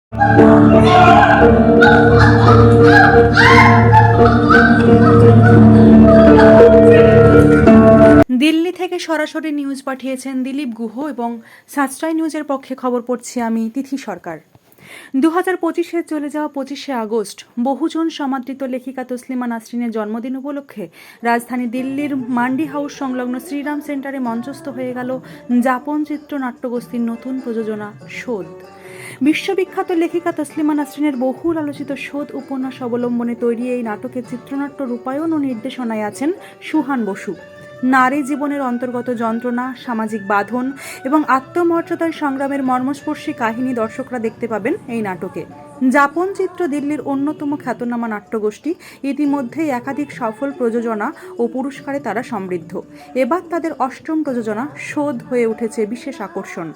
দিল্লি থেকে সরাসরি নিউজ পাঠিয়েছেন দিলীপ গুহ এবং সাশ্রয় নিউজের পক্ষে খবর পড়ছি আমি তিথি সরকার। 2025-এ চলে যাওয়া 25শে আগস্ট বহুজন সমাদৃত লেখিকা তসলিমা নাসরিনের জন্মদিন উপলক্ষে রাজধানী দিল্লির মান্ডি হাউস সংলগ্ন শ্রীরাম সেন্টারে মঞ্চস্থ হয়ে গেল যাপন চিত্রনাট্যগোষ্ঠীর নতুন প্রযোজনা শোধ। বিশ্ববিখ্যাত লেখিকা তসলিমা নাসরিনের বহুল আলোচিত শোধ উপন্যাস অবলম্বনে তৈরি এই নাটকের চিত্রনাট্য রূপায়ণ ও নির্দেশনায় আছেন সুহান বসু। নারী জীবনের অন্তর্গত যন্ত্রণা, সামাজিক বাঁধন এবং আত্মমর্যাদার সংগ্রামের মর্মস্পর্শী কাহিনী দর্শকরা দেখতে পাবেন এই নাটকে। যাপন চিত্র দিল্লির অন্যতম খ্যাতনামা নাট্যগোষ্ঠী, ইতিমধ্যেই একাধিক সফল প্রযোজনা ও পুরস্কারে তারা সমৃদ্ধ। এবার তাদের অষ্টম প্রযোজনা শোধ হয়ে উঠেছে বিশেষ আকর্ষণ।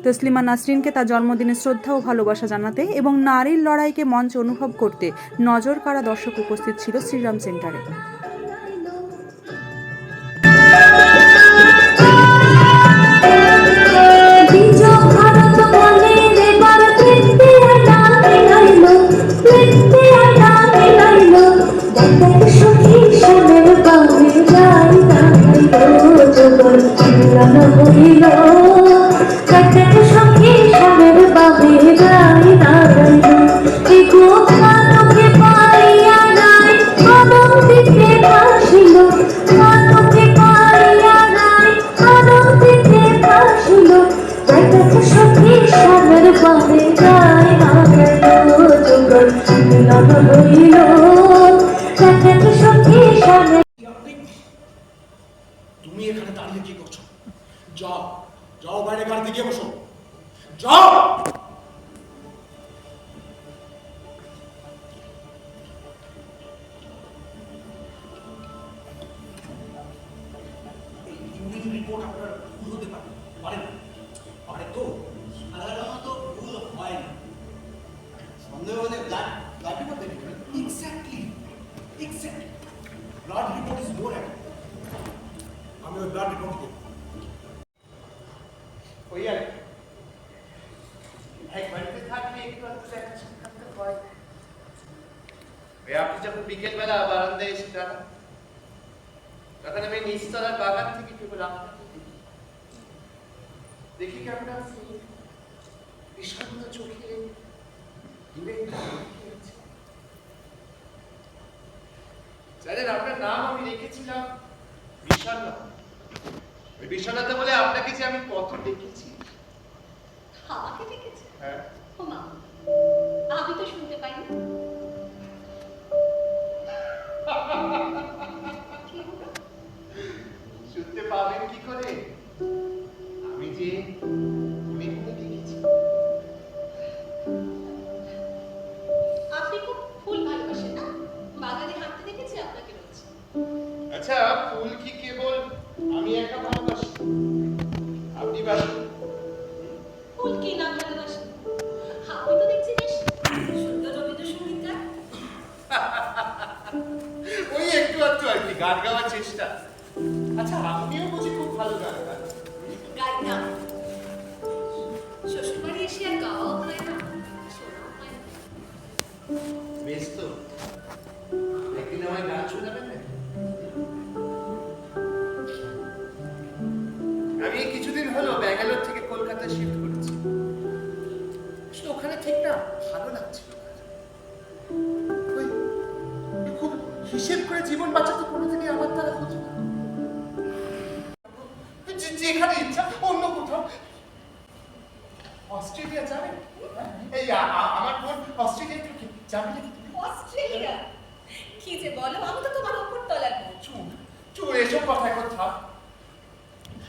তসলিমা নাসরিনকে তার জন্মদিনে শ্রদ্ধা ও ভালোবাসা জানাতে এবং নারীর লড়াইকে মঞ্চে অনুভব করতে নজর কাড়া দর্শক উপস্থিত ছিল শ্রীরাম সেন্টারে। তুমি এখানে দাঁড়িয়ে কি করছো? যাও যাও, বাইরে গাড়িতে গিয়ে বসো, যাও। এই ইউনিট রিপোর্ট আপনার ভুল হতে পারে না, পারে তো সাধারণত ভুল হয় না। সন্দেহ হলে ব্লাড রিপোর্ট দেখবেন। Exactly blood report is more accurate. আমি ওই ব্লাড রিপোর্ট দেব। ওই আর এক বাড়িতে থাকলে একটু দেখা করতে হয়। আপনি যখন বিকেলবেলা বারান্দায় এসে দাঁড়ান, তখন আমি নিচতলার বাগান থেকে কেবল আপনাকে দেখি কেমন আছে বিষণ্ণ চোখে দূরে জানেন, আপনার নাম আমি রেখেছিলাম বিষণ্ণ। ওই বিষণ্ণতা বলে আপনাকে যে আমি কত দেখেছি। আমাকে দেখেছি? হ্যাঁ। ও মা, আমি তো শুনতে পাইনি। শুনতে পাবেন কি করে? আমি যে মনে মনে দেখেছি। আপনি খুব ফুল ভালোবাসেন না? বাগানে হাঁটতে দেখেছি আপনাকে রোজ। আচ্ছা, ফুল কি কেবল আমি একা ভালোবাসি? আপনি বাসেন? ফুল কি না ভালোবাসেন? আপনি তো দেখছি বেশ সুন্দর রবীন্দ্রসঙ্গীত গান। ওই একটু একটু আর কি গান গাওয়ার চেষ্টা। আচ্ছা, আপনিও বুঝি খুব ভালো গান গান? গাই না, শ্বশুরবাড়ি এসে আর গাওয়াও হয় না, শোনাও হয় না। বেশ তো, একদিন আমায় গান শোনাবেন না? আমি কিছুদিন হলো ব্যাঙ্গালোর থেকে কলকাতায় শিফট করেছি। ওখানে ঠিক না ভালো লাগছিল। খুব হিসেব করে জীবন বাঁচাতে কোনো থেকে আমার দ্বারা হতো না। যেখানে ইচ্ছা অন্য কোথাও। অস্ট্রেলিয়া যাবেন? এই আমার বোন অস্ট্রেলিয়া থাকে, যাবে নাকি? অস্ট্রেলিয়া? কি যে বলো, আমি তো তোমার উপর তলার বোন। চুপ এসব কথা এখন থাক।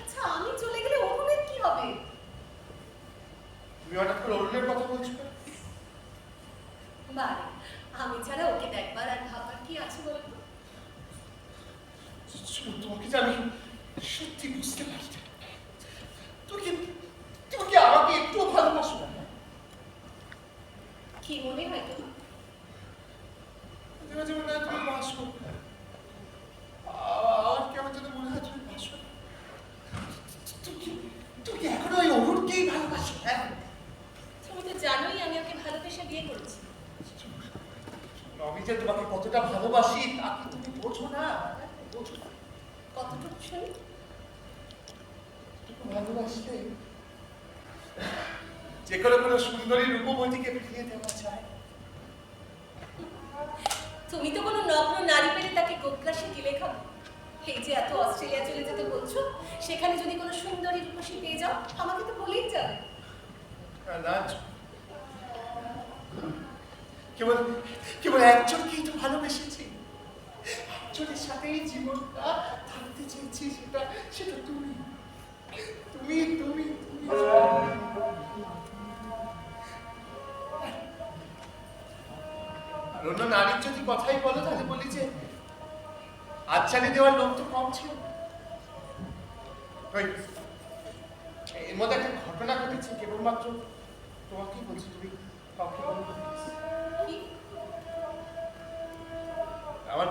আচ্ছা, আমি চলে গেলে অরুণের কি হবে? তুমি হঠাৎ করে অরুণের কথা বলছো? বারে, আমি ছাড়া ওকে দেখবার আর ভাববার কি আছে বলতো? তোমাকে যে আমি সত্যি বুঝতে পারি না। তুমি কি আমাকে একটু ভালোবাসো না? কি মনে হয় তোমার? মাঝে মনে হয় তুমি বাসো। আর কেমন যেন মনে হয় তুমি বাসো। তুমি এখনো ওই অরুণকেই ভালোবাসো? হ্যাঁ, তুমি তো জানোই আমি ওকে ভালোবেসে যে তোমাকে কতটা ভালোবাসি তা কি তুমি বোঝো না? বোঝো না? কতটুকু শুনি? তুমি ভালোবাসলে যে কোনো সুন্দরী রূপবতীকে ফিরিয়ে দেওয়া যায়। তুমি তো কোনো নগ্ন নারী পেলে তাকে গোগ্রাসে গিলে খাবে। এই যে এত অস্ট্রেলিয়া চলে যেতে বলছো, সেখানে যদি কোনো সুন্দরী রূপসী পেয়ে যাও, আমাকে তো বলেই যাবে। রাজ, কেবল কেবল একজনকেই তো ভালোবেসেছি, একজনের সাথেই জীবনটা থাকতে চেয়েছি, সেটা সেটা তুমি তুমি তুমি তুমি আর অন্য নারীর যদি কথাই বলো তাহলে বলি যে আচ্ছানি দেওয়ার লোক তো কম ছিল। ওই, এর মধ্যে একটা ঘটনা ঘটেছে, কেবলমাত্র তোমাকেই বলছি, তুমি কাউকে বলো না, please। কি? আমার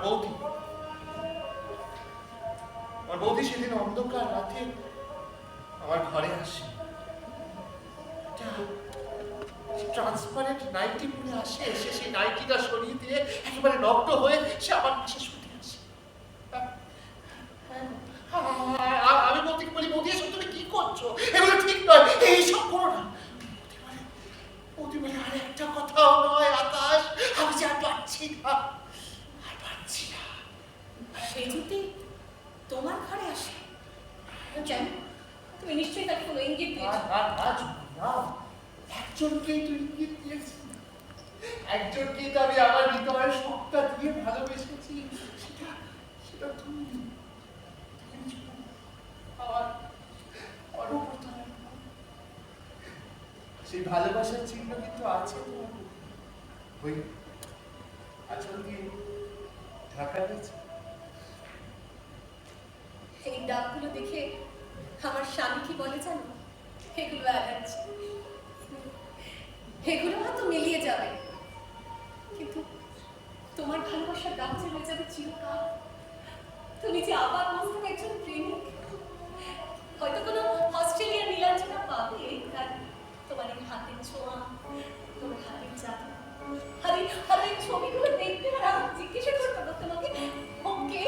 বৌদি সেদিন অন্ধকার রাতে আমার ঘরে আসে। ট্রান্সপারেন্ট নাইটি পরে আসে, এসে সেই নাইটিটা সরিয়ে দিয়ে একেবারে নগ্ন হয়ে সে আমার পাশে শুতে আসে। আমি বৌদিকে বলি, বৌদি এসব তুমি কি করছো? এগুলো ঠিক নয়, এইসব করো না। বৌদি বলে, আর একটা কথাও নয় আকাশ, আমি যে আর পারছি না, আর পারছি না। সে যদি তোমার ঘরে আসে, কেন? তুমি নিশ্চয়ই তাকে কোনো ইঙ্গিত দিয়েছো। একজনকেই তো ইঙ্গিত দিয়েছি, একজনকেই তো আমি আমার হৃদয়ের সবটা দিয়ে ভালোবেসেছি, সেটা সেটা তুমি। সেই ভালোবাসার চিহ্ন কিন্তু আছে তোমার, ওই আচল দিয়ে ঢাকা রয়েছে। এই ডাকগুলো দেখে আমার স্বামী কি বলে জানো? এগুলো অ্যালার্জি, এগুলো হয়তো মিলিয়ে যাবে, কিন্তু তোমার ভালোবাসার ডাক যে হয়ে যাবে চিরকাল। তুমি যে আবার মস্তক একজন প্রেমিক, হয়তো কোনো অস্ট্রেলিয়ার নীলাঞ্জনা পাবে, তার তোমার এই হাতের ছোঁয়া, তোমার হাতের জাদু, আর এই ছবিগুলো দেখবে আর আমি জিজ্ঞাসা করবো না তোমাকে, ও কে?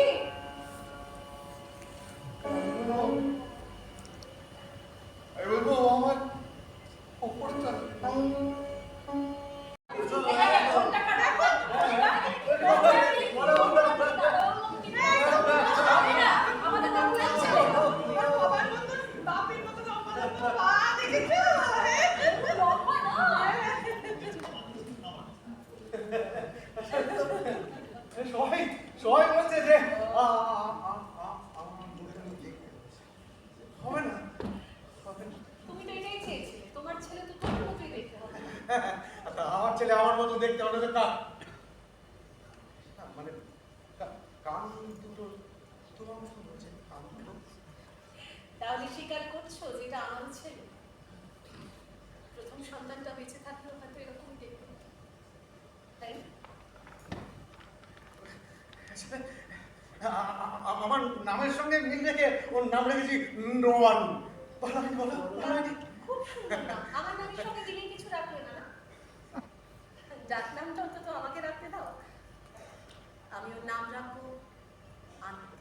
আমি বলবো, ও আমার ওপরে সবাই বলছে যে হবে না, হবে না। তুমি তো এটাই চেয়েছিলে, তোমার ছেলে তো তোমার মতোই দেখতে হবে। আমার ছেলে আমার মতো দেখতে হলে তো মানে কান দুটো তোমার মতো হয়েছে, কান দুটো। তাহলে স্বীকার করছো যেটা আমার ছেলে? প্রথম সন্তানটা বেঁচে থাকলেও হয়তো এরকমই দেখতে হতো, তাই না? আমার নামের সঙ্গে মিল রেখে ওর নাম রেখেছি রোয়ান। বলো খুব সুন্দর নাম। আমার নামের সঙ্গে দিলেই কিছু রাখবে না, না? ডাক নামটা অন্তত আমাকে রাখতে দাও। আমি ওর নাম রাখবো আনন্দ।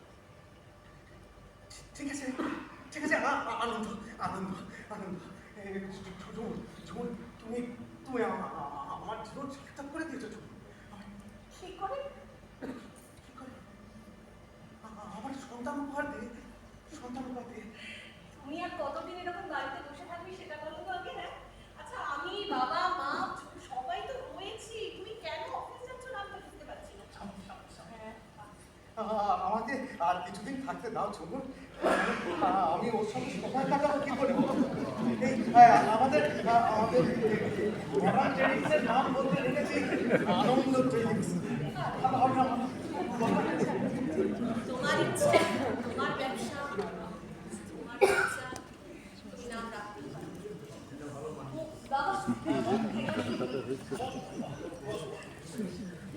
ঠিক আছে, আনন্দ আনন্দ আনন্দ। ঝুমুন, তুমি তুমি আমার জীবন সার্থক করে দিয়েছো। কি করে? আমার সন্তান উপহার দে। তুমি আর কতদিন এরকম বাড়িতে বসে থাকবি সেটা বলো তো আগে, না? আচ্ছা, আমি, বাবা, মা সবাই তো রয়েছি, তুমি কেন অফিস যাচ্ছ না আমি তো বুঝতে পারছি না। আমাকে আর কিছুদিন থাকতে দাও ঝুমুন, আমি ওর সঙ্গে সময় কাটাবো কি করে? আমাদের ট্রেনিংসের নাম বলতে রেখেছি আনন্দ ট্রেনিংস। তোমার ইচ্ছা, তোমার ব্যবসা, তোমার বাচ্চা, তুমি নাম রাখতে পারো। বাবা,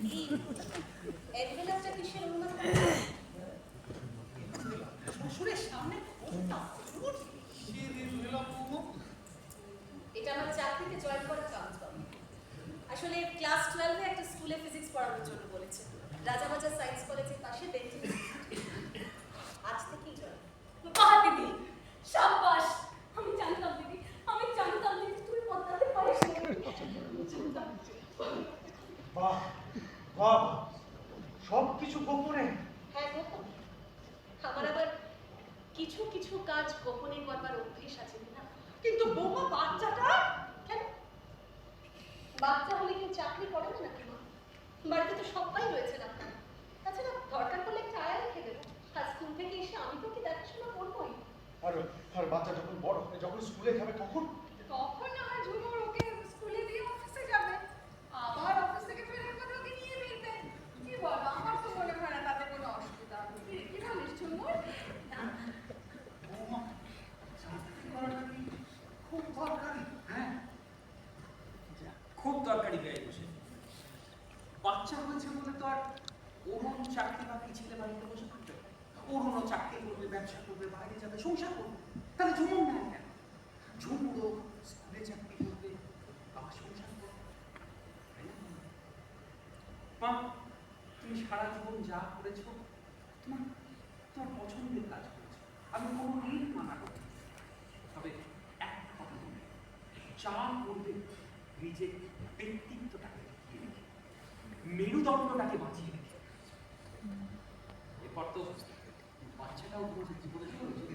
এই এনভেলপটা কিসের অনুমান করছো? শ্বশুরের সামনে এটা আমার চাকরিতে জয়েন করার কাগজ পাবো। আর আসলে ক্লাস 12 এ একটা স্কুলে ফিজিক্স পড়ানোর জন্য বলেছে। রাজাবাজার সায়েন্স কলেজের পাশে বেন্টিং। আজ থেকেই জয়েন। বাহ দিদি, শাবাশ। আমি জানতাম দিদি, আমি জানতাম দিদি তুই বদলাতে পারিস না। বাহ বাহ, সব কিছু গোপনে। হ্যাঁ গোপন। আমার আবার কিছু কিছু কাজ গোপনে করবার অভ্যেস আছে না। কিন্তু বৌমা বাচ্চাটা কেন? বাচ্চা হলে কেউ চাকরি করে না নাকি মা? বাড়িতে তো সবাই রয়েছে না। তাছাড়া দরকার পড়লে একটা আয়া রেখে দেবো। আর স্কুল থেকে এসে আমি তো কি দেখাশোনা করবোই। আর আর বাচ্চা যখন বড় হবে, যখন স্কুলে যাবে, তখন তখন না হয় ঝুমুর ওকে স্কুলে দিয়ে অফিসে যাবে, আবার অফিস থেকে ফেরার পথে ওকে নিয়ে ফিরবে। কি বলো, আমার তো মনে হয় না তাতে কোনো অসুবিধা হবে। কি বলিস ঝুমুর? না, বৌমা, চাকরি করাটা কি খুব দরকারি? হ্যাঁ, খুব দরকারি গায়ে বসে। বাচ্চা হয়েছে বলে তো আর অরুণ চাকরি বাকরি ছেলে বাড়িতে বসে থাকবে? অরুণও চাকরি করবে, ব্যবসা করবে, বাইরে যাবে, সংসার করবে। তাহলে ঝুমুর না কেন? ঝুমুরও স্কুলে চাকরি করবে, আবার সংসার করবে। তাই না? মা, তুমি সারা জীবন যা করেছো, তোমার তোমার পছন্দের কাজ করেছো। আমি কোনোদিন মানা করি না। তবে একটা কথা বলি, যা করবে নিজের ব্যক্তিত্বটাকে ঢেকে রেখে, মেরুদণ্ডটাকে বাঁচিয়ে রেখে। এরপর তো বাচ্চাটাও তোমাদের জীবনে চলেছে,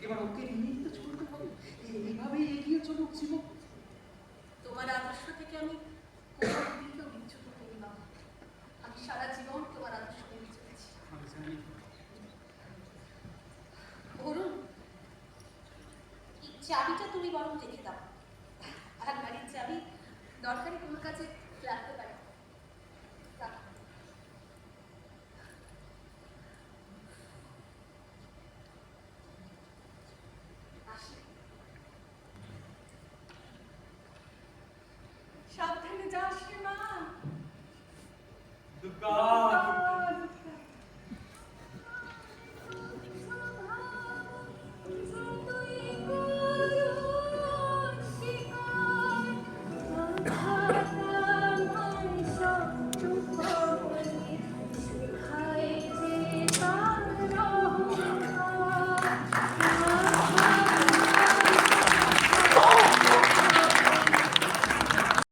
এবার ওকে নিয়েই তো চলতে হবে। এইভাবেই এগিয়ে চলুক জীবন। তোমার আদর্শ থেকে আমি কোনোদিনও বিচ্যুত হইনি বাবা। আমি সারা জীবন তোমার আদর্শ মেনে চলেছি। আমি জানি অরুণ, এই চাবিটা তুমি বরং রেখে দাও। আর বাড়ির চাবি দরকারি কোনো কাজে লাগতে পারে। রাখো। আসি। সাবধানে যাস রে মা। দুর্গা